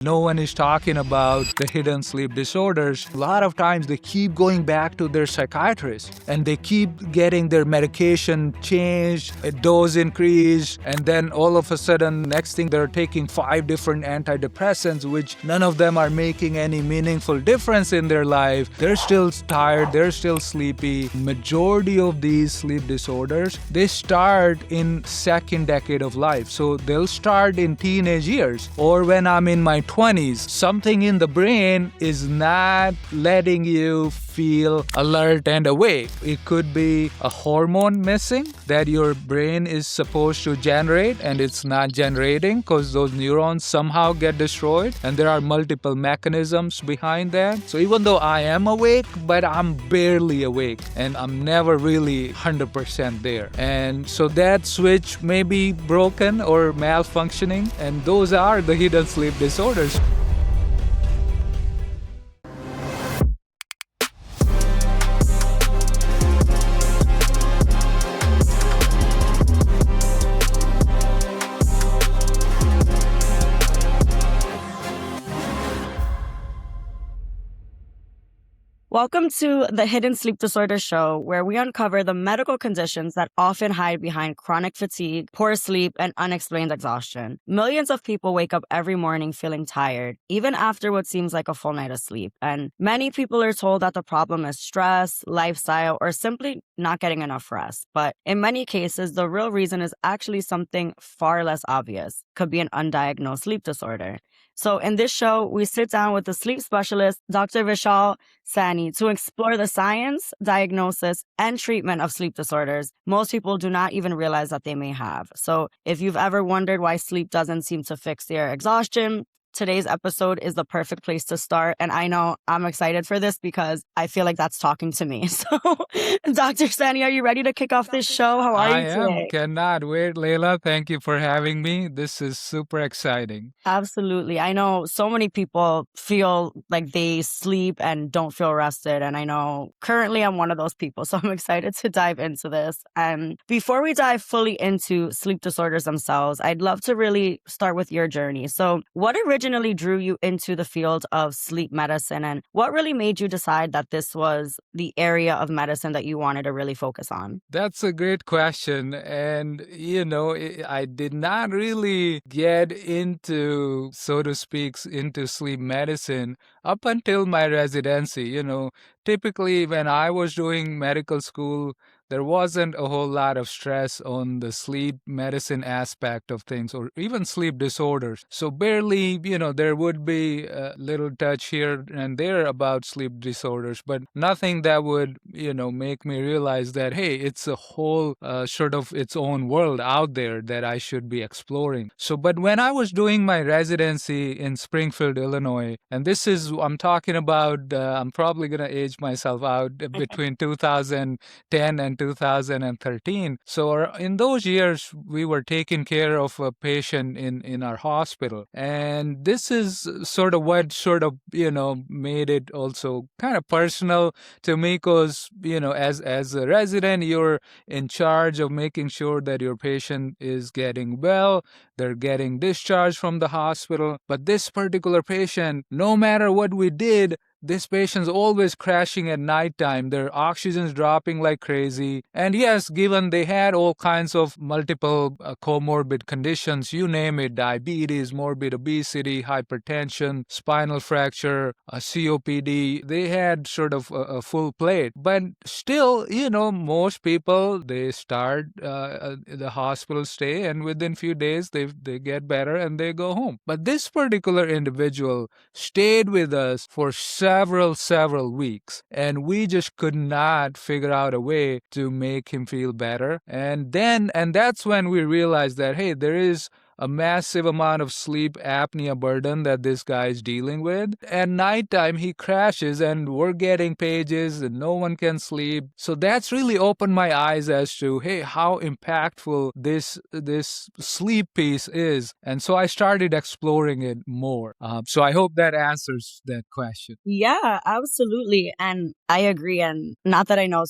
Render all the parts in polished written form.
No one is talking about the hidden sleep disorders. A lot of times they keep going back to their psychiatrist and they keep getting their medication changed, a dose increased, and then all of a sudden, next thing they're taking 5 different antidepressants, which none of them are making any meaningful difference in their life. They're still tired, they're still sleepy. Majority of these sleep disorders, they start in second decade of life. So they'll start in teenage years or when I'm in my 20s. Something in the brain is not letting you feel alert and awake. It could be a hormone missing that your brain is supposed to generate and it's not generating because those neurons somehow get destroyed, and there are multiple mechanisms behind that. So even though I am awake, but I'm barely awake and I'm never really 100% there. And so that switch may be broken or malfunctioning, and those are the hidden sleep disorders. Welcome to the Hidden Sleep Disorder Show, where we uncover the medical conditions that often hide behind chronic fatigue, poor sleep, and unexplained exhaustion. Millions of people wake up every morning feeling tired, even after what seems like a full night of sleep. And many people are told that the problem is stress, lifestyle, or simply not getting enough rest. But in many cases, the real reason is actually something far less obvious. Could be an undiagnosed sleep disorder. So in this show, we sit down with the sleep specialist, Dr. Vishal Saini, to explore the science, diagnosis, and treatment of sleep disorders most people do not even realize that they may have. So if you've ever wondered why sleep doesn't seem to fix their exhaustion, today's episode is the perfect place to start. And I know I'm excited for this because I feel like that's talking to me. So, Dr. Sani, are you ready to kick off this show? How are I you am. today? Cannot wait, Leila. Thank you for having me. This is super exciting. Absolutely. I know so many people feel like they sleep and don't feel rested. And I know currently I'm one of those people. So I'm excited to dive into this. And before we dive fully into sleep disorders themselves, I'd love to really start with your journey. So what originally drew you into the field of sleep medicine, and what really made you decide that this was the area of medicine that you wanted to really focus on? That's a great question. And, I did not really get into, so to speak, into sleep medicine up until my residency. Typically when I was doing medical school, there wasn't a whole lot of stress on the sleep medicine aspect of things or even sleep disorders. So barely, there would be a little touch here and there about sleep disorders, but nothing that would, make me realize that, hey, it's a whole sort of its own world out there that I should be exploring. So, but when I was doing my residency in Springfield, Illinois, and this is, I'm talking about, I'm probably going to age myself out between 2010 and 2013. So in those years, we were taking care of a patient in our hospital. And this is sort of what made it also kind of personal to me because, as a resident, you're in charge of making sure that your patient is getting well, they're getting discharged from the hospital. But this particular patient, no matter what we did, this patient's always crashing at nighttime. Their oxygen's dropping like crazy. And yes, given they had all kinds of multiple comorbid conditions, you name it, diabetes, morbid obesity, hypertension, spinal fracture, COPD, they had sort of a full plate. But still, most people, they start the hospital stay and within few days they get better and they go home. But this particular individual stayed with us for several weeks, and we just could not figure out a way to make him feel better. And that's when we realized that, hey, there is a massive amount of sleep apnea burden that this guy is dealing with. At nighttime, he crashes and we're getting pages and no one can sleep. So that's really opened my eyes as to, hey, how impactful this sleep piece is. And so I started exploring it more. So I hope that answers that question. Yeah, absolutely. And I agree. And not that I know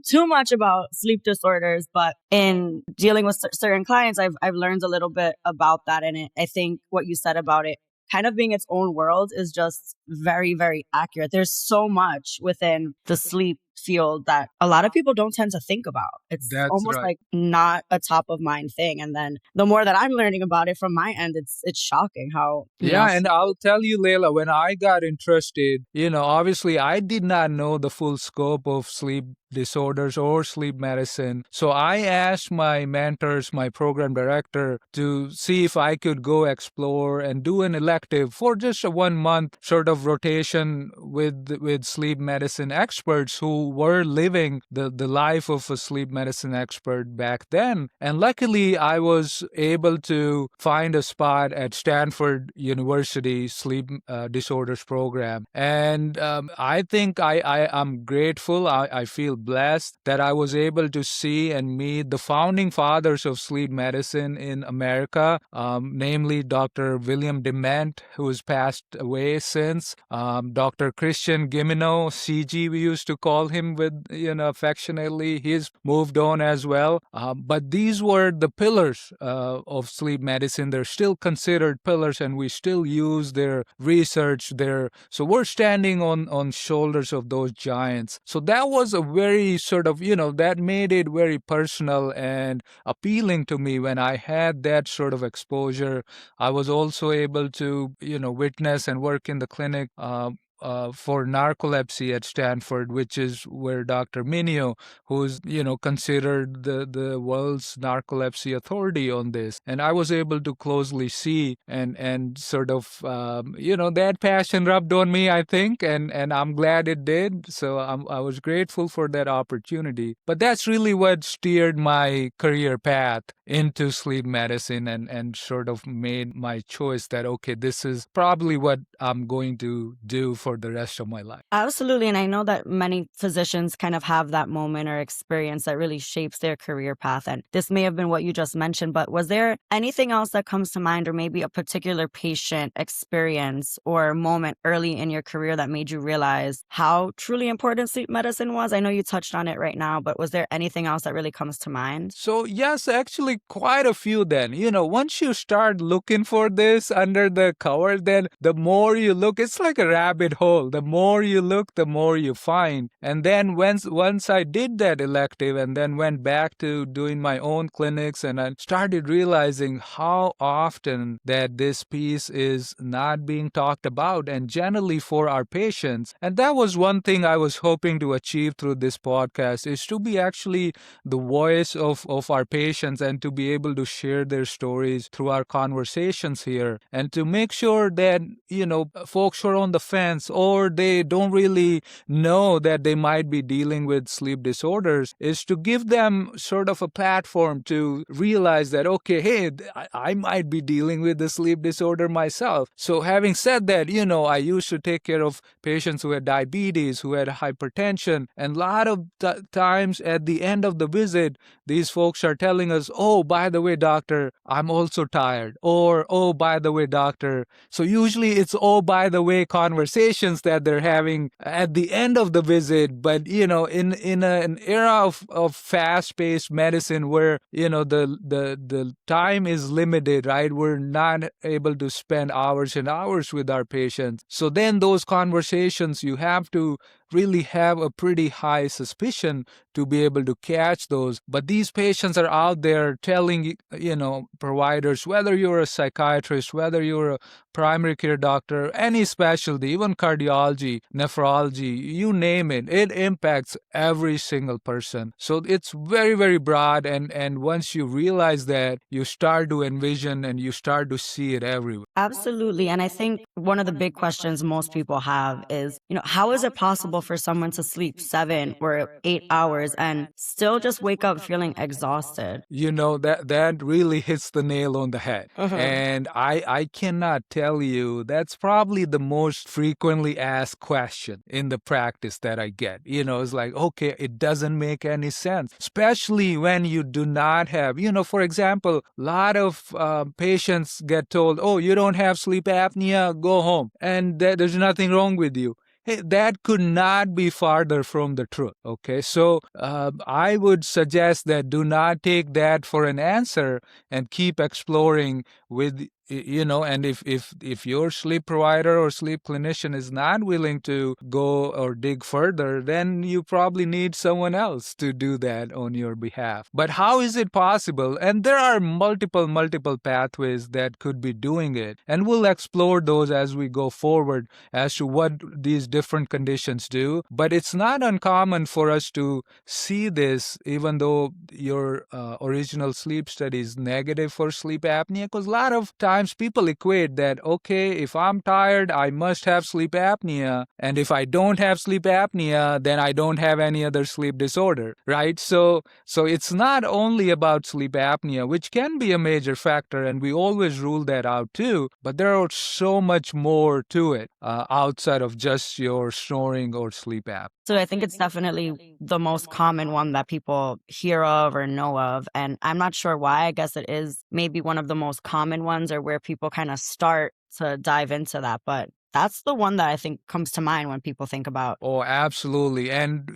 too much about sleep disorders, but in dealing with certain clients, I've learned a little bit about that. And I think what you said about it kind of being its own world is just very, very accurate. There's so much within the sleep field that a lot of people don't tend to think about. It's That's almost right. like not a top of mind thing. And then the more that I'm learning about it from my end, it's shocking how, Yeah, and I'll tell you, Leila, when I got interested, obviously I did not know the full scope of sleep disorders or sleep medicine. So I asked my mentors, my program director, to see if I could go explore and do an elective for just a 1 month sort of rotation with sleep medicine experts who were living the life of a sleep medicine expert back then. And luckily, I was able to find a spot at Stanford University Sleep Disorders Program. And I think I'm grateful. I feel blessed that I was able to see and meet the founding fathers of sleep medicine in America, namely Dr. William Dement, who has passed away since, Dr. Christian Gimino, CG, we used to call him with, affectionately. He's moved on as well. But these were the pillars of sleep medicine. They're still considered pillars, and we still use their research, so we're standing on shoulders of those giants. So that was a very sort of, that made it very personal and appealing to me when I had that sort of exposure. I was also able to, witness and work in the clinic for narcolepsy at Stanford, which is where Dr. Minio, who's considered the world's narcolepsy authority on this, and I was able to closely see and sort of that passion rubbed on me, I think, and I'm glad it did. So I was grateful for that opportunity. But that's really what steered my career path into sleep medicine and sort of made my choice that okay, this is probably what I'm going to do for the rest of my life. Absolutely. And I know that many physicians kind of have that moment or experience that really shapes their career path. And this may have been what you just mentioned, but was there anything else that comes to mind, or maybe a particular patient experience or moment early in your career that made you realize how truly important sleep medicine was? I know you touched on it right now, but was there anything else that really comes to mind? So, yes, actually, quite a few then. Once you start looking for this under the cover, then the more you look, it's like a rabbit hole. The more you look, the more you find. And then once I did that elective and then went back to doing my own clinics, and I started realizing how often that this piece is not being talked about and generally for our patients. And that was one thing I was hoping to achieve through this podcast, is to be actually the voice of our patients and to be able to share their stories through our conversations here, and to make sure that, folks who are on the fence or they don't really know that they might be dealing with sleep disorders, is to give them sort of a platform to realize that, okay, hey, I might be dealing with the sleep disorder myself. So having said that, I used to take care of patients who had diabetes, who had hypertension, and a lot of times at the end of the visit, these folks are telling us, oh, by the way, doctor, I'm also tired. Or, oh, by the way, doctor. So usually it's, oh, by the way, conversations that they're having at the end of the visit. But, in an era of fast-paced medicine where, the time is limited, right? We're not able to spend hours and hours with our patients. So then those conversations, you have to really have a pretty high suspicion to be able to catch those. But these patients are out there telling, providers, whether you're a psychiatrist, whether you're a primary care doctor, any specialty, even cardiology, nephrology, you name it, it impacts every single person. So it's very, very broad. And once you realize that, you start to envision and you start to see it everywhere. Absolutely. And I think one of the big questions most people have is, how is it possible for someone to sleep 7 or 8 hours and still just wake up feeling exhausted? That really hits the nail on the head. And I cannot tell you, that's probably the most frequently asked question in the practice that I get. It's like, okay, it doesn't make any sense, especially when you do not have, for example, a lot of patients get told, oh, you don't have sleep apnea, go home, and there's nothing wrong with you. Hey, that could not be farther from the truth. Okay, so I would suggest that do not take that for an answer and keep exploring with And if your sleep provider or sleep clinician is not willing to go or dig further, then you probably need someone else to do that on your behalf. But how is it possible? And there are multiple pathways that could be doing it, and we'll explore those as we go forward as to what these different conditions do. But it's not uncommon for us to see this, even though your original sleep study is negative for sleep apnea, because a lot of times people equate that, okay, if I'm tired, I must have sleep apnea, and if I don't have sleep apnea, then I don't have any other sleep disorder, right? So it's not only about sleep apnea, which can be a major factor, and we always rule that out too, but there are so much more to it outside of just your snoring or sleep apnea. So I think it's definitely the most common one that people hear of or know of. And I'm not sure why. I guess it is maybe one of the most common ones, or where people kind of start to dive into that. But that's the one that I think comes to mind when people think about. Oh, absolutely. And,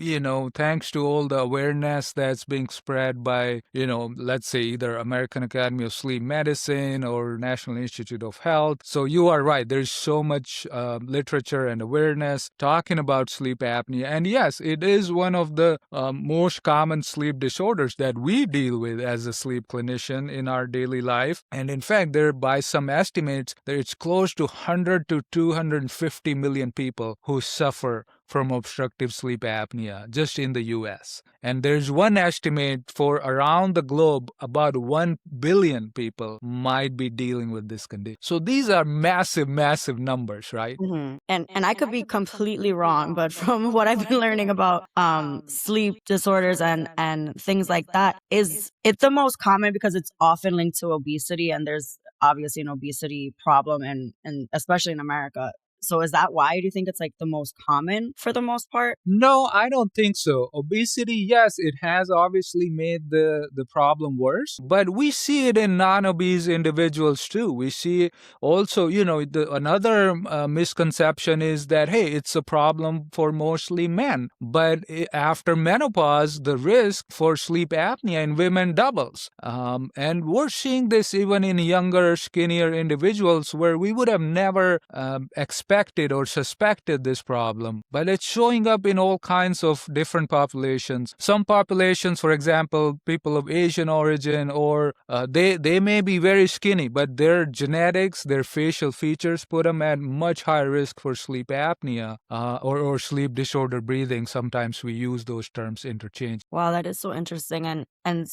thanks to all the awareness that's being spread by, let's say either American Academy of Sleep Medicine or National Institute of Health. So you are right. There's so much literature and awareness talking about sleep apnea. And yes, it is one of the most common sleep disorders that we deal with as a sleep clinician in our daily life. And in fact, there, by some estimates, there it's close to 100 to 250 million people who suffer from obstructive sleep apnea just in the US. And there's one estimate for around the globe, about 1 billion people might be dealing with this condition. So these are massive numbers, right? Mm-hmm. And I could be completely wrong, but from what I've been learning about sleep disorders and things like that, is it's the most common because it's often linked to obesity, and there's obviously an obesity problem, and especially in America. So is that why do you think it's like the most common for the most part? No, I don't think so. Obesity, yes, it has obviously made the problem worse, but we see it in non-obese individuals too. We see also, another misconception is that, hey, it's a problem for mostly men. But after menopause, the risk for sleep apnea in women doubles. And we're seeing this even in younger, skinnier individuals where we would have never expected or suspected this problem, but it's showing up in all kinds of different populations. Some populations, for example, people of Asian origin, or they may be very skinny, but their genetics, their facial features put them at much higher risk for sleep apnea or sleep disorder breathing. Sometimes we use those terms interchange. Wow, that is so interesting. And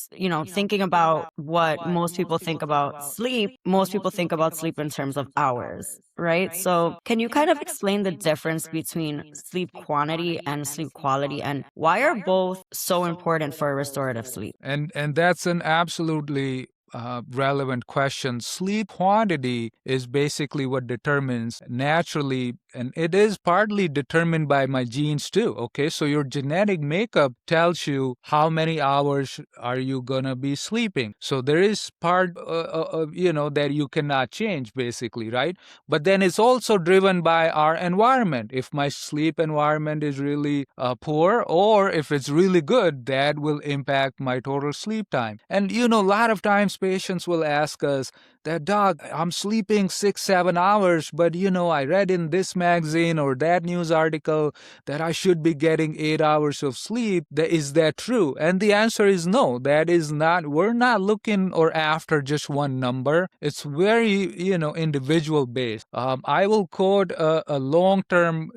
thinking about what most people think about sleep, most people think about sleep in terms of hours, right? So can you kind of explain the difference between sleep quantity and sleep quality, and why are both so important for restorative sleep? And that's an absolutely relevant question. Sleep quantity is basically what determines naturally, and it is partly determined by my genes too. Okay, so your genetic makeup tells you how many hours are you gonna be sleeping. So there is part of that you cannot change, basically, right? But then it's also driven by our environment. If my sleep environment is really poor, or if it's really good, that will impact my total sleep time. And a lot of times patients will ask us that, doc, I'm sleeping 6-7 hours, but I read in this magazine or that news article that I should be getting 8 hours of sleep. Is that true? And the answer is no. That is not. We're not looking or after just one number. It's very individual based. I will quote a long-term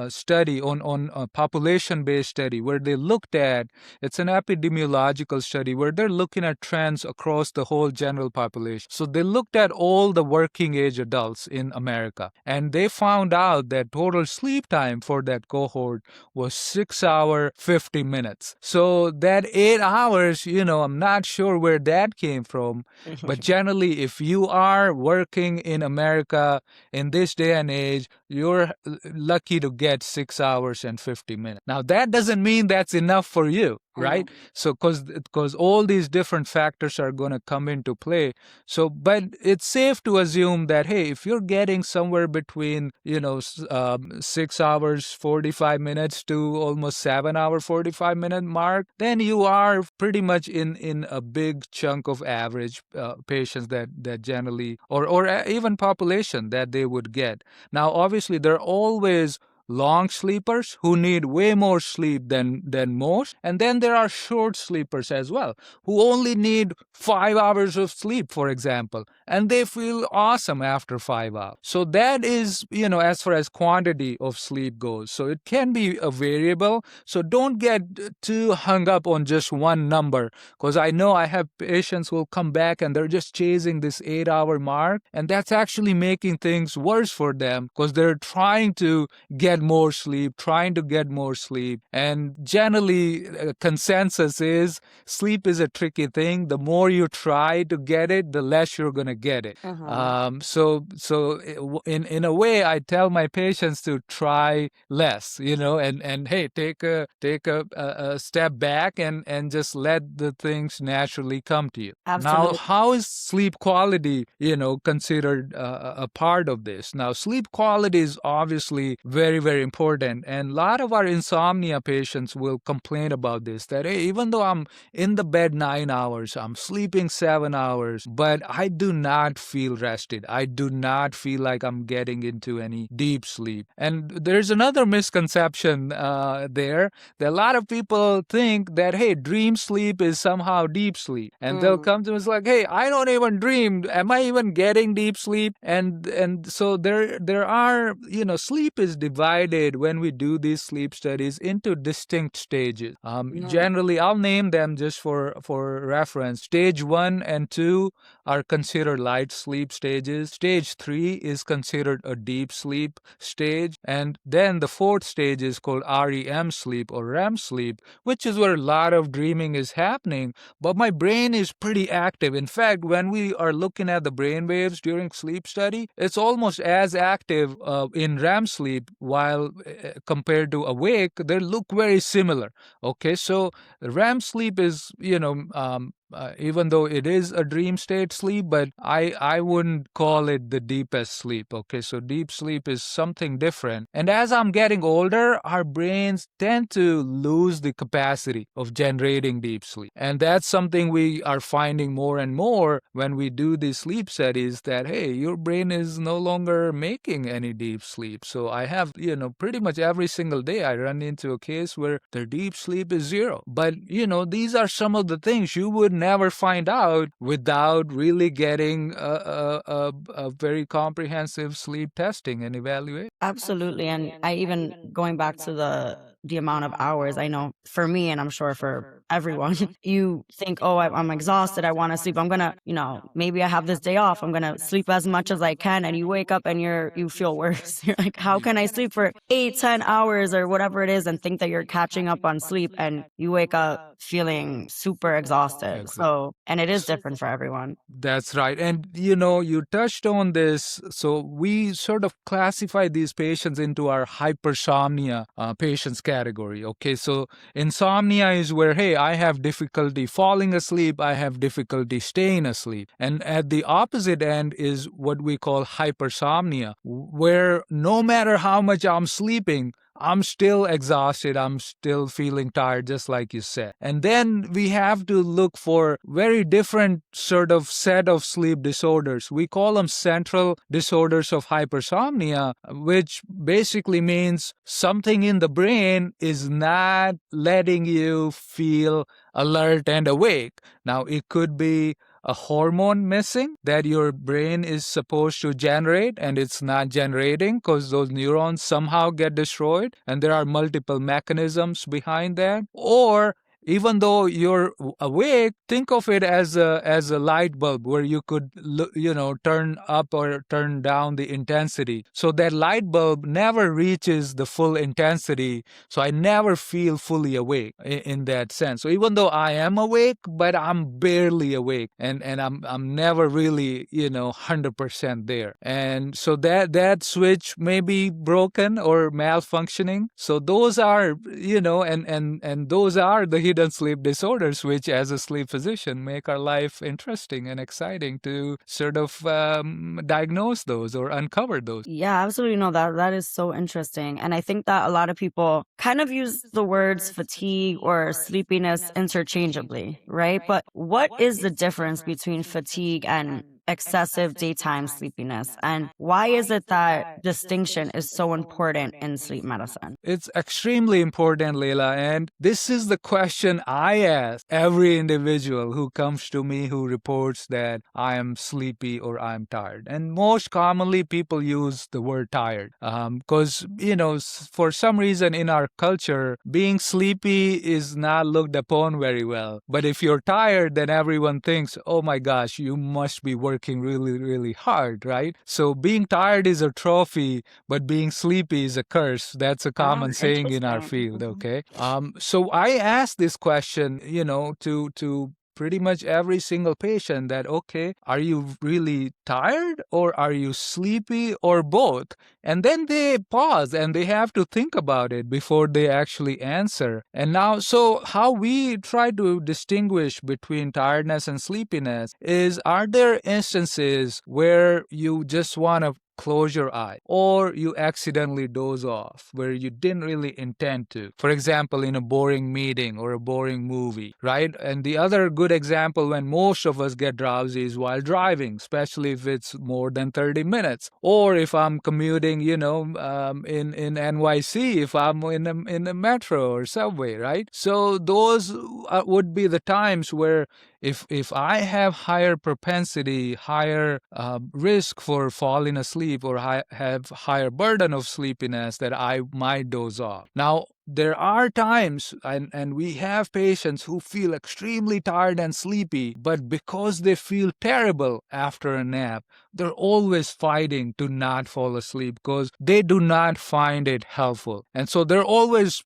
study on a population-based study where they looked at. It's an epidemiological study where they're looking at trends across the whole general population. So they looked at all the working age adults in America, and they found out that total sleep time for that cohort was 6 hours 50 minutes. So that 8 hours, I'm not sure where that came from, but generally if you are working in America in this day and age, you're lucky to get 6 hours and 50 minutes. Now that doesn't mean that's enough for you. right? So because all these different factors are going to come into play. So but it's safe to assume that, hey, if you're getting somewhere between 6 hours 45 minutes to almost 7 hour 45-minute mark, then you are pretty much in a big chunk of average patients that generally, or even population that they would get. Now obviously there are always long sleepers who need way more sleep than most, and then there are short sleepers as well who only need 5 hours of sleep, for example, and they feel awesome after 5 hours. So that is, as far as quantity of sleep goes, so it can be a variable. So don't get too hung up on just one number, because I know I have patients who will come back and they're just chasing this 8 hour mark, and that's actually making things worse for them because they're trying to get more sleep, trying to get more sleep. And generally, consensus is sleep is a tricky thing. The more you try to get it, the less you're going to get it. So in a way, I tell my patients to try less, and hey, take a step back and just let the things naturally come to you. Absolutely. Now, how is sleep quality, considered a part of this? Now, sleep quality is obviously very, very important. And a lot of our insomnia patients will complain about this, that, hey, even though I'm in the bed 9 hours, I'm sleeping 7 hours, but I do not feel rested. I do not feel like I'm getting into any deep sleep. And there's another misconception there, that a lot of people think that, hey, dream sleep is somehow deep sleep. And they'll come to us like, hey, I don't even dream. Am I even getting deep sleep? And so there are, sleep is divided when we do these sleep studies into distinct stages. Generally, I'll name them just for reference. Stage 1 and 2 are considered light sleep stages. Stage 3 is considered a deep sleep stage. And then the fourth stage is called REM sleep or REM sleep, which is where a lot of dreaming is happening. But my brain is pretty active. In fact, when we are looking at the brain waves during sleep study, it's almost as active in REM sleep, while compared to awake, they look very similar. Okay, so REM sleep is, even though it is a dream state sleep, but I wouldn't call it the deepest sleep. Okay, so deep sleep is something different. And as I'm getting older, our brains tend to lose the capacity of generating deep sleep. And that's something we are finding more and more when we do these sleep studies, that, hey, your brain is no longer making any deep sleep. So I have, pretty much every single day I run into a case where their deep sleep is zero. But, these are some of the things you would never find out without really getting a very comprehensive sleep testing and evaluation. Absolutely. And I even, going back to the amount of hours, I know for me, and I'm sure for everyone, you think, oh, I'm exhausted, I want to sleep, I'm gonna, maybe I have this day off, I'm gonna sleep as much as I can, and you wake up and you feel worse. You're like, how can I sleep for 8-10 hours or whatever it is, and think that you're catching up on sleep, and you wake up feeling super exhausted. Exactly. So, and it is different for everyone. That's right. And, you touched on this. So we sort of classify these patients into our hypersomnia patients category. Okay, so insomnia is where, hey, I have difficulty falling asleep, I have difficulty staying asleep. And at the opposite end is what we call hypersomnia, where no matter how much I'm sleeping, I'm still exhausted. I'm still feeling tired, just like you said. And then we have to look for very different sort of set of sleep disorders. We call them central disorders of hypersomnia, which basically means something in the brain is not letting you feel alert and awake. Now, it could be a hormone missing that your brain is supposed to generate and it's not generating because those neurons somehow get destroyed, and there are multiple mechanisms behind that. Or even though you're awake, think of it as a light bulb where you could turn up or turn down the intensity, so that light bulb never reaches the full intensity, so I never feel fully awake in that sense. So even though I am awake, but I'm barely awake, and I'm never really 100% there. And so that switch may be broken or malfunctioning. So those are and those are the hidden hidden sleep disorders, which as a sleep physician make our life interesting and exciting to sort of diagnose those or uncover those. Yeah, absolutely. No, that is so interesting. And I think that a lot of people kind of use the words fatigue or sleepiness interchangeably, right? But what is the difference between fatigue and excessive daytime sleepiness? And why is it that distinction is so important in sleep medicine? It's extremely important, Leila, and this is the question I ask every individual who comes to me who reports that I am sleepy or I'm tired. And most commonly, people use the word tired because, for some reason in our culture, being sleepy is not looked upon very well. But if you're tired, then everyone thinks, oh my gosh, you must be working really, really hard, right? So being tired is a trophy, but being sleepy is a curse. That's a common saying in our field, okay? So I asked this question, to pretty much every single patient that, okay, are you really tired or are you sleepy or both? And then they pause and they have to think about it before they actually answer. And now, so how we try to distinguish between tiredness and sleepiness is, are there instances where you just want to close your eye or you accidentally doze off where you didn't really intend to, for example in a boring meeting or a boring movie, right? And the other good example when most of us get drowsy is while driving, especially if it's more than 30 minutes, or if I'm commuting, in NYC, if I'm in a metro or subway, right? So those would be the times where if I have higher propensity, higher risk for falling asleep, or have higher burden of sleepiness, that I might doze off. Now, there are times, and we have patients who feel extremely tired and sleepy, but because they feel terrible after a nap, they're always fighting to not fall asleep because they do not find it helpful. And so they're always,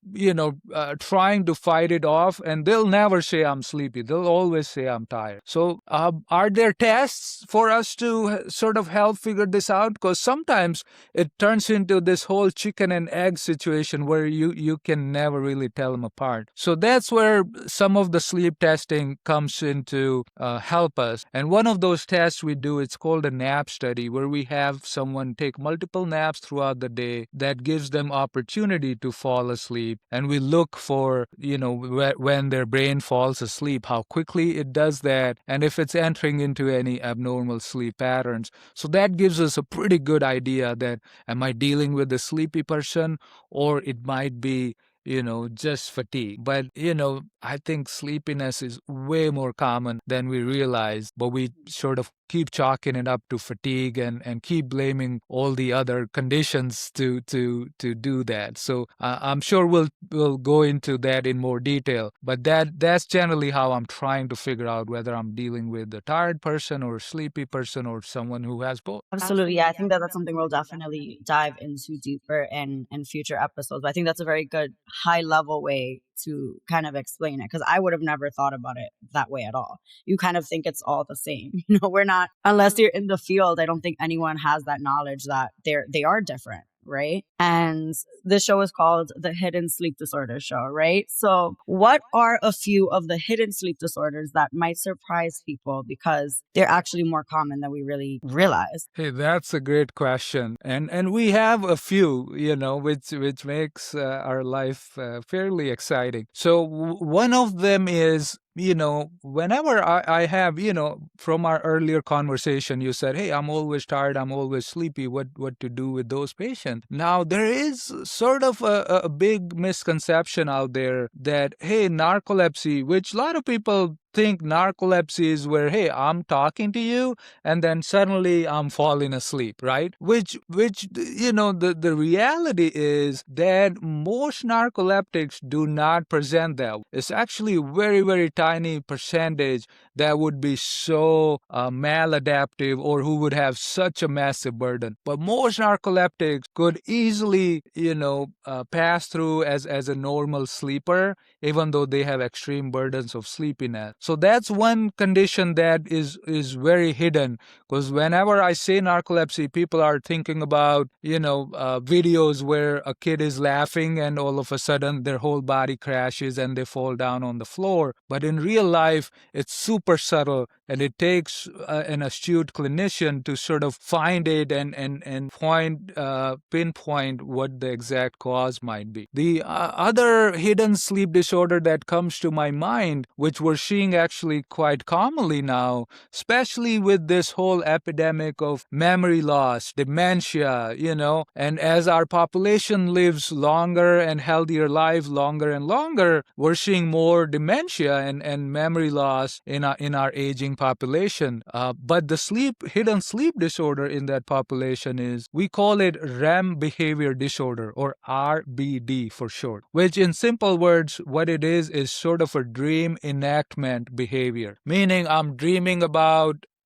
trying to fight it off, and they'll never say I'm sleepy. They'll always say I'm tired. So are there tests for us to sort of help figure this out? Because sometimes it turns into this whole chicken and egg situation where you can never really tell them apart. So that's where some of the sleep testing comes in to help us. And one of those tests we do, it's called a nap study, where we have someone take multiple naps throughout the day that gives them opportunity to fall asleep. And we look for, when their brain falls asleep, how quickly it does that, and if it's entering into any abnormal sleep patterns. So that gives us a pretty good idea that, am I dealing with a sleepy person, or it might be just fatigue. But, I think sleepiness is way more common than we realize, but we sort of keep chalking it up to fatigue and keep blaming all the other conditions to do that. So I'm sure we'll go into that in more detail, but that's generally how I'm trying to figure out whether I'm dealing with a tired person or a sleepy person or someone who has both. Absolutely. Yeah, I think that that's something we'll definitely dive into deeper in future episodes. But I think that's a very good high level way to kind of explain it, because I would have never thought about it that way at all. You kind of think it's all the same. We're not, unless you're in the field, I don't think anyone has that knowledge that they are different, right? And this show is called The Hidden Sleep Disorder Show, right? So what are a few of the hidden sleep disorders that might surprise people because they're actually more common than we really realize? Hey, that's a great question, and we have a few, which makes our life fairly exciting. So one of them is, whenever I have, from our earlier conversation, you said, hey, I'm always tired, I'm always sleepy. What to do with those patients? Now, there is sort of a big misconception out there that, hey, narcolepsy, which a lot of people think narcolepsy is where, hey, I'm talking to you and then suddenly I'm falling asleep, right? Which the reality is that most narcoleptics do not present that. It's actually a very, very tiny percentage that would be so maladaptive or who would have such a massive burden. But most narcoleptics could easily, pass through as a normal sleeper, even though they have extreme burdens of sleepiness. So that's one condition that is very hidden, because whenever I say narcolepsy, people are thinking about, videos where a kid is laughing and all of a sudden their whole body crashes and they fall down on the floor. But in real life, it's super subtle, and it takes an astute clinician to sort of find it and pinpoint what the exact cause might be. The other hidden sleep disorder that comes to my mind, which we're seeing actually quite commonly now, especially with this whole epidemic of memory loss, dementia, and as our population lives longer and healthier lives longer and longer, we're seeing more dementia and memory loss in our aging population. But the hidden sleep disorder in that population is, we call it REM behavior disorder, or RBD for short, which in simple words, what it is sort of a dream enactment behavior, meaning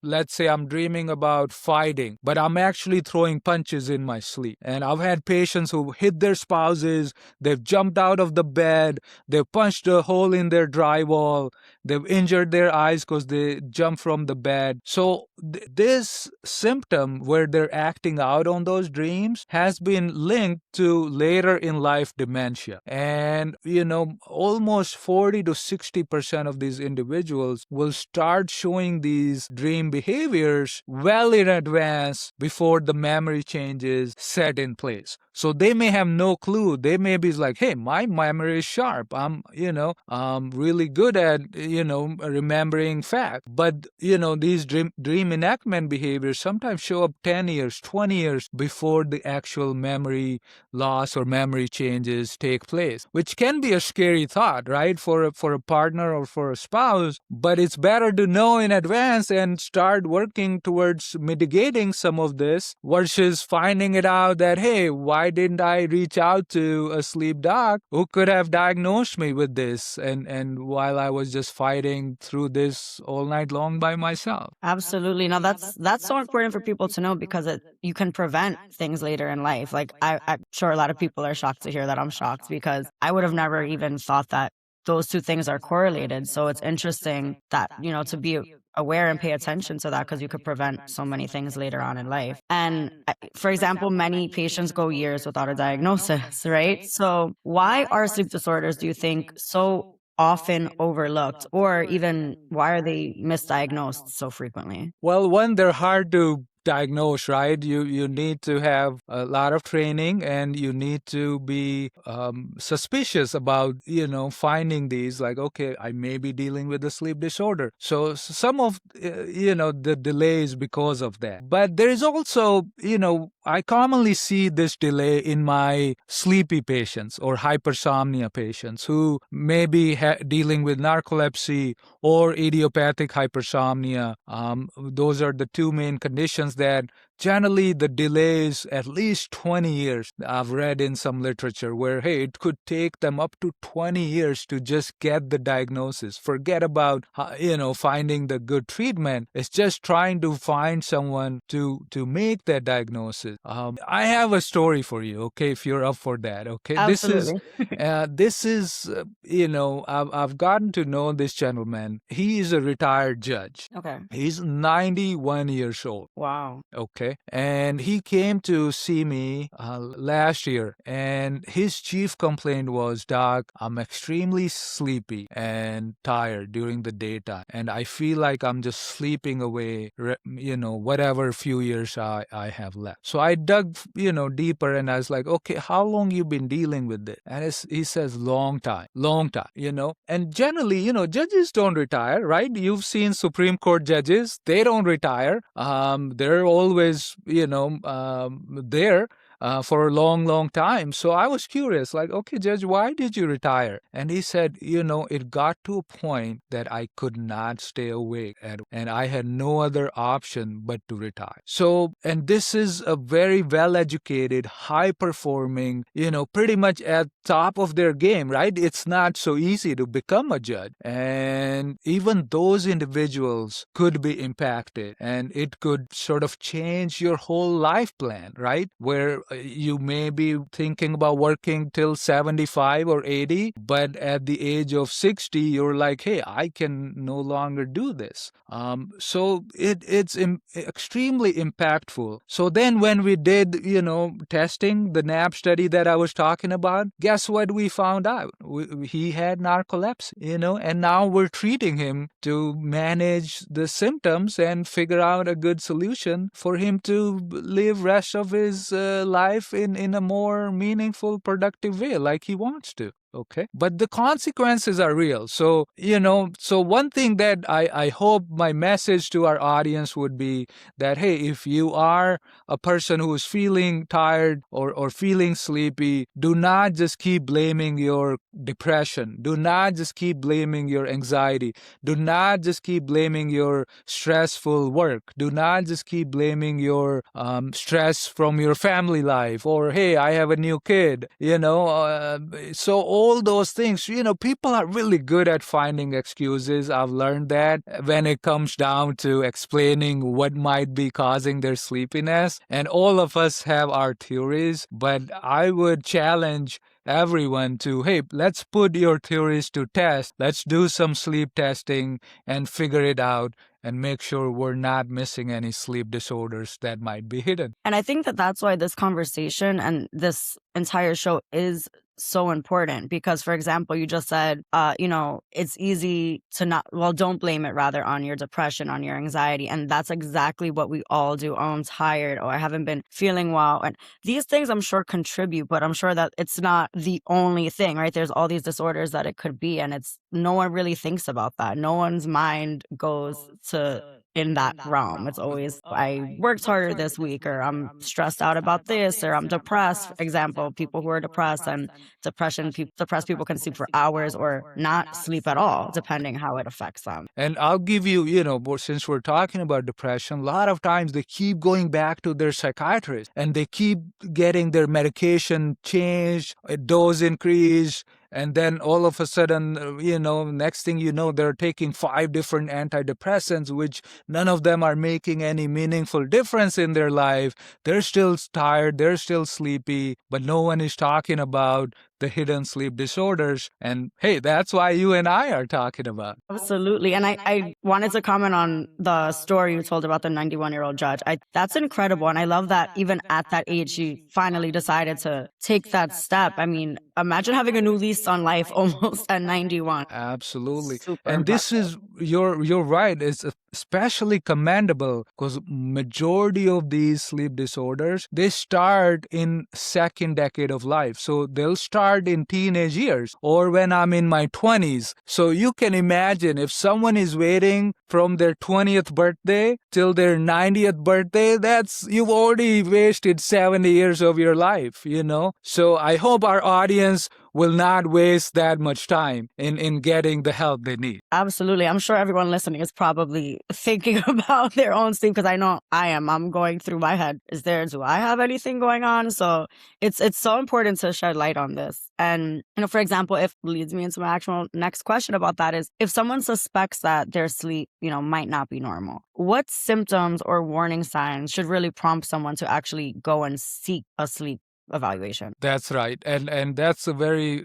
let's say I'm dreaming about fighting, but I'm actually throwing punches in my sleep. And I've had patients who hit their spouses, they've jumped out of the bed, they've punched a hole in their drywall, they've injured their eyes because they jumped from the bed. So this symptom where they're acting out on those dreams has been linked to later in life dementia. And, almost 40 to 60% of these individuals will start showing these dream behaviors well in advance before the memory changes set in place. So they may have no clue. They may be like, hey, my memory is sharp. I'm really good at, remembering facts. But, these dream enactment behaviors sometimes show up 10 years, 20 years before the actual memory loss or memory changes take place, which can be a scary thought, right, for a partner or for a spouse. But it's better to know in advance and start working towards mitigating some of this versus finding it out that, hey, why didn't I reach out to a sleep doc who could have diagnosed me with this, and while I was just fighting through this all night long by myself. Absolutely. No, that's so important for people to know, because you can prevent things later in life. Like I'm sure a lot of people are shocked to hear that. I'm shocked because I would have never even thought that those two things are correlated. So it's interesting that, to be aware and pay attention to that, because you could prevent so many things later on in life. And for example, many patients go years without a diagnosis, right? So why are sleep disorders, do you think, so often overlooked, or even why are they misdiagnosed so frequently? Well, one, they're hard to diagnose, right? You need to have a lot of training, and you need to be suspicious about finding these, like, okay, I may be dealing with a sleep disorder. So some of the delays because of that. But there is also, I commonly see this delay in my sleepy patients or hypersomnia patients who may be dealing with narcolepsy or idiopathic hypersomnia. Those are the two main conditions that generally the delay is at least 20 years. I've read in some literature where, hey, it could take them up to 20 years to just get the diagnosis. Forget about, finding the good treatment. It's just trying to find someone to make that diagnosis. I have a story for you, okay, if you're up for that, okay? Absolutely. This is, I've gotten to know this gentleman. He is a retired judge. Okay. He's 91 years old. Wow. Okay. And he came to see me last year, and his chief complaint was, Doc, I'm extremely sleepy and tired during the daytime, and I feel like I'm just sleeping away, whatever few years I have left. So I dug, deeper, and I was like, okay, how long you been dealing with this? And he says, long time. And generally, judges don't retire, right? You've seen Supreme Court judges, they don't retire. They're always, there for a long, long time. So I was curious, like, okay, Judge, why did you retire? And he said, it got to a point that I could not stay awake, and I had no other option but to retire. So, and this is a very well-educated, high-performing, pretty much at top of their game, right? It's not so easy to become a judge. And even those individuals could be impacted, and it could sort of change your whole life plan, right? Where you may be thinking about working till 75 or 80, but at the age of 60, you're like, hey, I can no longer do this. So it's extremely impactful. So then when we did, testing, the NAP study that I was talking about, guess what we found out? He had narcolepsy, and now we're treating him to manage the symptoms and figure out a good solution for him to live rest of his life in a more meaningful, productive way like he wants to. Okay. But the consequences are real. So, so one thing that I hope my message to our audience would be that, hey, if you are a person who is feeling tired or feeling sleepy, do not just keep blaming your depression. Do not just keep blaming your anxiety. Do not just keep blaming your stressful work. Do not just keep blaming your stress from your family life, or, hey, I have a new kid, so all those things, people are really good at finding excuses. I've learned that when it comes down to explaining what might be causing their sleepiness. And all of us have our theories, but I would challenge everyone to, hey, let's put your theories to test. Let's do some sleep testing and figure it out and make sure we're not missing any sleep disorders that might be hidden. And I think that that's why this conversation and this entire show is so important, because, for example, you just said, it's easy to don't blame it rather on your depression, on your anxiety. And that's exactly what we all do. Oh, I'm tired. Oh, I haven't been feeling well. And these things I'm sure contribute, but I'm sure that it's not the only thing, right? There's all these disorders that it could be. And no one really thinks about that. No one's mind goes to in that realm. It's always, I worked harder this week, or I'm stressed out about this, or I'm depressed. For example, people who are depressed and depressed people can sleep for hours or not sleep at all, depending how it affects them. And I'll give you, since we're talking about depression, a lot of times they keep going back to their psychiatrist and they keep getting their medication changed, a dose increased. And then all of a sudden, next thing you know, they're taking 5 different antidepressants, which none of them are making any meaningful difference in their life. They're still tired, they're still sleepy, but no one is talking about the hidden sleep disorders. And hey, that's why you and I are talking about. Absolutely. And I wanted to comment on the story you told about the 91-year-old judge. That's incredible. And I love that even at that age, she finally decided to take that step. I mean, imagine having a new lease on life almost at 91. Absolutely. Super and this is, you're right, it's especially commendable because majority of these sleep disorders, they start in second decade of life. So they'll start in teenage years or when I'm in my 20s. So you can imagine if someone is waiting from their 20th birthday till their 90th birthday, you've already wasted 70 years of your life, So I hope our audience will not waste that much time in getting the help they need. Absolutely. I'm sure everyone listening is probably thinking about their own sleep, because I know I am. I'm going through my head. Do I have anything going on? So it's so important to shed light on this. And, for example, if leads me into my actual next question about that is, if someone suspects that their sleep, might not be normal, what symptoms or warning signs should really prompt someone to actually go and seek a sleep evaluation? That's right. And that's a very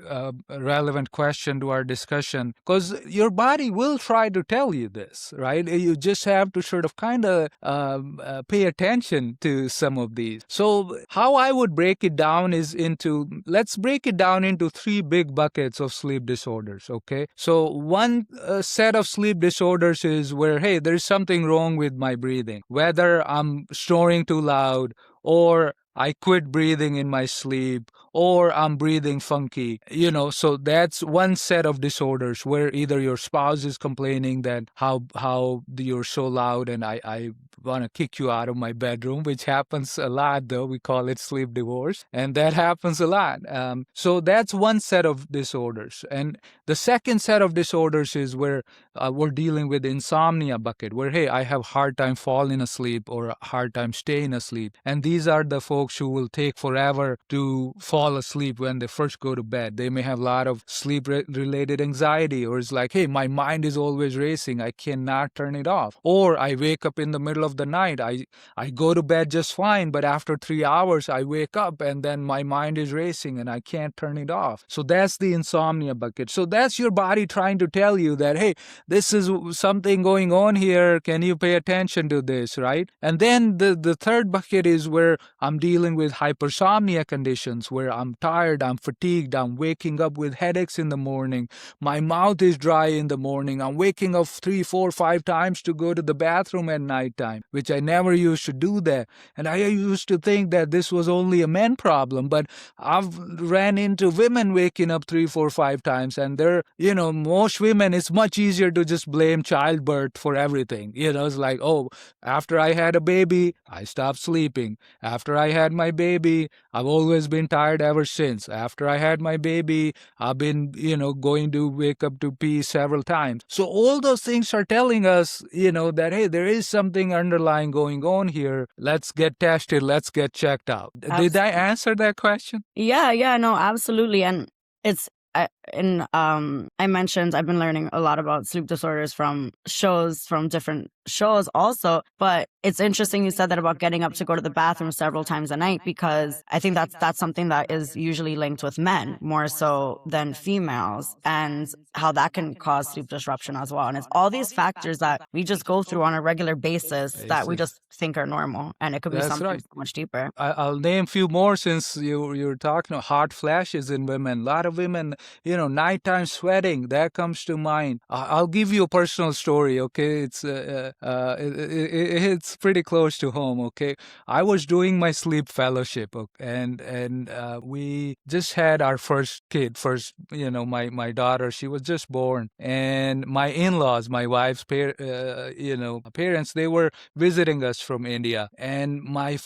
relevant question to our discussion, because your body will try to tell you this, right? You just have to sort of kind of pay attention to some of these. So how I would break it down is let's break it down into 3 big buckets of sleep disorders, okay? So one set of sleep disorders is where, hey, there's something wrong with my breathing, whether I'm snoring too loud, or I quit breathing in my sleep, or I'm breathing funky, so that's one set of disorders where either your spouse is complaining that how you're so loud and I want to kick you out of my bedroom, which happens a lot though. We call it sleep divorce, and that happens a lot. So that's one set of disorders. And the second set of disorders is where we're dealing with insomnia bucket, where, hey, I have hard time falling asleep or a hard time staying asleep. And these are the folks who will take forever to fall asleep when they first go to bed. They may have a lot of sleep-related anxiety, or it's like, hey, my mind is always racing. I cannot turn it off. Or I wake up in the middle of the night. I go to bed just fine, but after 3 hours, I wake up and then my mind is racing and I can't turn it off. So that's the insomnia bucket. So that's your body trying to tell you that, hey, this is something going on here. Can you pay attention to this, right? And then the third bucket is where I'm dealing with hypersomnia conditions, where I'm tired, I'm fatigued, I'm waking up with headaches in the morning, my mouth is dry in the morning, I'm waking up 3, 4, 5 times to go to the bathroom at nighttime, which I never used to do that. And I used to think that this was only a men problem, but I've ran into women waking up 3, 4, 5 times, and they're, most women, it's much easier to just blame childbirth for everything. It's like, oh, after I had a baby, I stopped sleeping. After I had my baby, I've always been tired ever since. After I had my baby, I've been, going to wake up to pee several times. So all those things are telling us, that, hey, there is something underlying going on here. Let's get tested. Let's get checked out. Did I answer that question? Yeah, no, absolutely. And it's I mentioned I've been learning a lot about sleep disorders from different shows also, but it's interesting you said that about getting up to go to the bathroom several times a night, because I think that's something that is usually linked with men more so than females, and how that can cause sleep disruption as well. And it's all these factors that we just go through on a regular basis that we just think are normal, and it could be something right. so much deeper. I'll name a few more since you're talking about hot flashes in women. A lot of women, nighttime sweating, that comes to mind. I'll give you a personal story, okay? It's pretty close to home, okay? I was doing my sleep fellowship, and we just had our first kid, my daughter. She was just born, and my in-laws, my wife's parents, they were visiting us from India, and my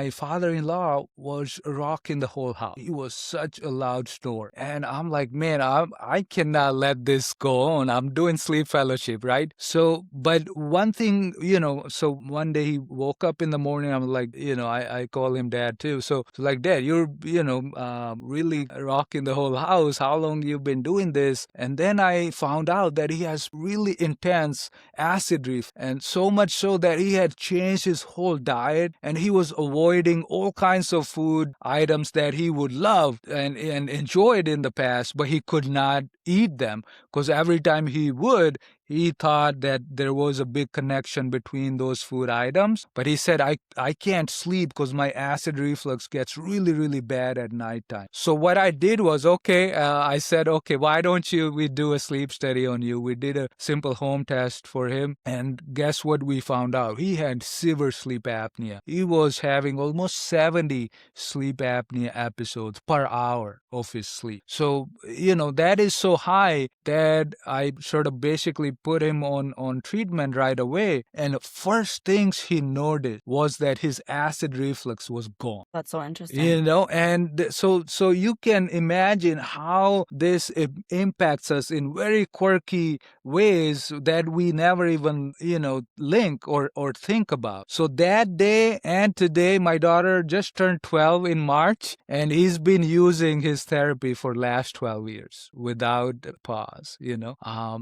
father-in-law was rocking the whole house. He was such a loud snore, and I'm like, man, I cannot let this go on. I'm doing sleep fellowship, right? So, but one thing, so one day he woke up in the morning. I'm like, I call him dad too. So like, dad, you're, really rocking the whole house. How long you been doing this? And then I found out that he has really intense acid reflux, and so much so that he had changed his whole diet, and he was avoiding all kinds of food items that he would love and enjoyed in the past, but he could not eat them because every time he would, he thought that there was a big connection between those food items. But he said, I can't sleep because my acid reflux gets really, really bad at nighttime. So what I did was, I said, okay, why don't we do a sleep study on you? We did a simple home test for him. And guess what we found out? He had severe sleep apnea. He was having almost 70 sleep apnea episodes per hour of his sleep. So, that is so high that I sort of basically put him on treatment right away. And first things he noticed was that his acid reflux was gone. That's so interesting. And so you can imagine how this impacts us in very quirky ways that we never even, link or think about. So that day and today, my daughter just turned 12 in March, and he's been using his therapy for last 12 years without pause,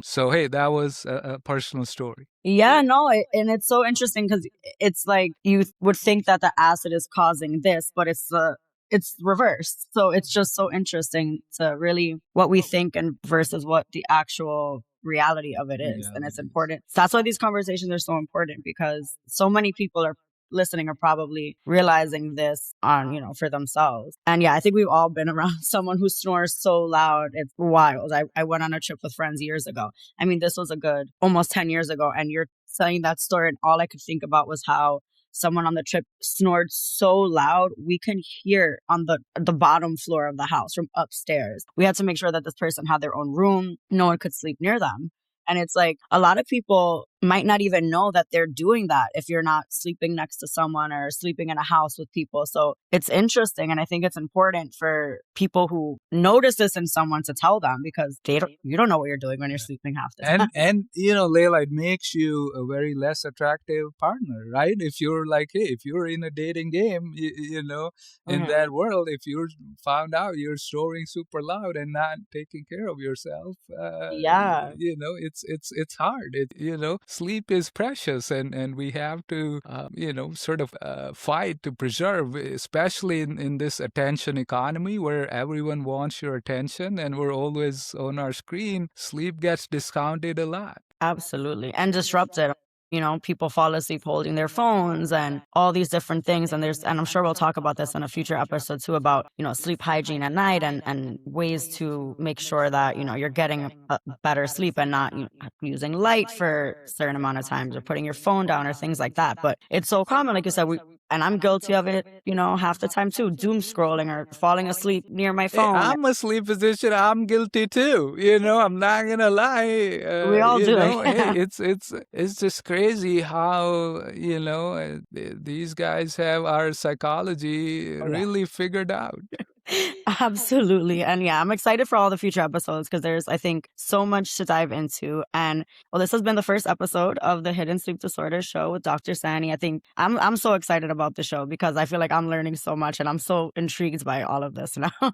So, hey, that was a personal story. Yeah, no, and it's so interesting because it's like you would think that the acid is causing this, but it's reversed. So it's just so interesting to really what we think and versus what the actual reality of it is. And it's important. So that's why these conversations are so important, because so many people are listening are probably realizing this on, for themselves. And yeah, I think we've all been around someone who snores so loud. It's wild. I went on a trip with friends years ago. I mean, this was a good almost 10 years ago. And you're saying that story, and all I could think about was how someone on the trip snored so loud we can hear on the bottom floor of the house from upstairs. We had to make sure that this person had their own room. No one could sleep near them. And it's like a lot of people might not even know that they're doing that if you're not sleeping next to someone or sleeping in a house with people. So it's interesting. And I think it's important for people who notice this in someone to tell them, because you don't know what you're doing when you're sleeping half the time. And Leila, it makes you a very less attractive partner, right? If you're like, hey, if you're in a dating game, in that world, if you're found out you're snoring super loud and not taking care of yourself, Yeah. it's hard, sleep is precious, and we have to, sort of fight to preserve, especially in this attention economy where everyone wants your attention and we're always on our screen. Sleep gets discounted a lot. Absolutely. And disrupted. People fall asleep holding their phones and all these different things. And I'm sure we'll talk about this in a future episode too about, sleep hygiene at night and ways to make sure that, you're getting a better sleep and not using light for a certain amount of times or putting your phone down or things like that. But it's so common, like you said, and I'm guilty of it, half the time too, doom scrolling or falling asleep near my Hey, phone. I'm a sleep physician. I'm guilty too. I'm not gonna lie. We all do it. Hey, it's just crazy how these guys have our psychology Oh, yeah. really figured out. Absolutely. And yeah, I'm excited for all the future episodes because there's, I think, so much to dive into. And well, this has been the first episode of the Hidden Sleep Disorder Show with Dr. Saini. I think I'm so excited about the show because I feel like I'm learning so much and I'm so intrigued by all of this now.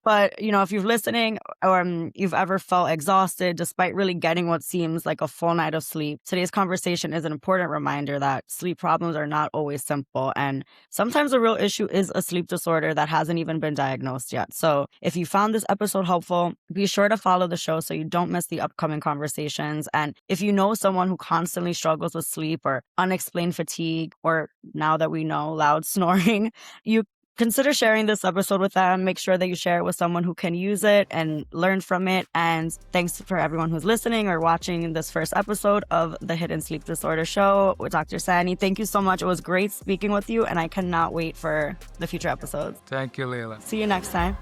But, if you're listening or you've ever felt exhausted despite really getting what seems like a full night of sleep, today's conversation is an important reminder that sleep problems are not always simple. And sometimes the real issue is a sleep disorder that hasn't even been diagnosed yet. So if you found this episode helpful, be sure to follow the show so you don't miss the upcoming conversations. And if you know someone who constantly struggles with sleep or unexplained fatigue, or now that we know, loud snoring, you consider sharing this episode with them. Make sure that you share it with someone who can use it and learn from it. And thanks for everyone who's listening or watching this first episode of the Hidden Sleep Disorder Show with Dr. Saini. Thank you so much. It was great speaking with you, and I cannot wait for the future episodes. Thank you, Leila. See you next time.